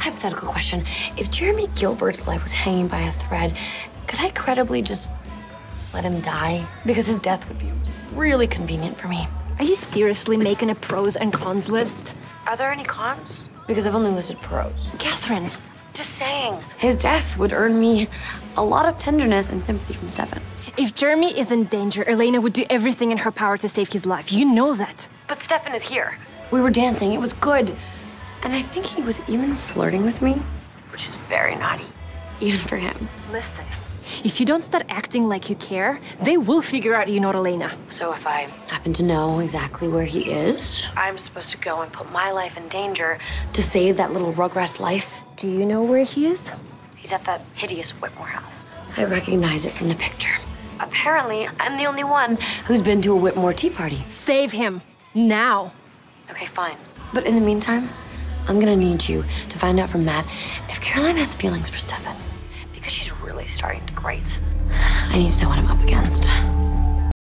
hypothetical question. If Jeremy Gilbert's life was hanging by a thread, could I credibly just let him die? Because his death would be really convenient for me. Are you seriously making a pros and cons list? Are there any cons? Because I've only listed pros. Catherine. Just saying. His death would earn me a lot of tenderness and sympathy from Stefan. If Jeremy is in danger, Elena would do everything in her power to save his life. You know that. But Stefan is here. We were dancing. It was good. And I think he was even flirting with me, which is very naughty, even for him. Listen, if you don't start acting like you care, they will figure out you're not Elena. So if I happen to know exactly where he is, I'm supposed to go and put my life in danger to save that little Rugrat's life? Do you know where he is? He's at that hideous Whitmore house. I recognize it from the picture. Apparently, I'm the only one who's been to a Whitmore tea party. Save him. Now. Okay, fine. But in the meantime, I'm gonna need you to find out from Matt if Caroline has feelings for Stefan. Because she's really starting to grate. I need to know what I'm up against.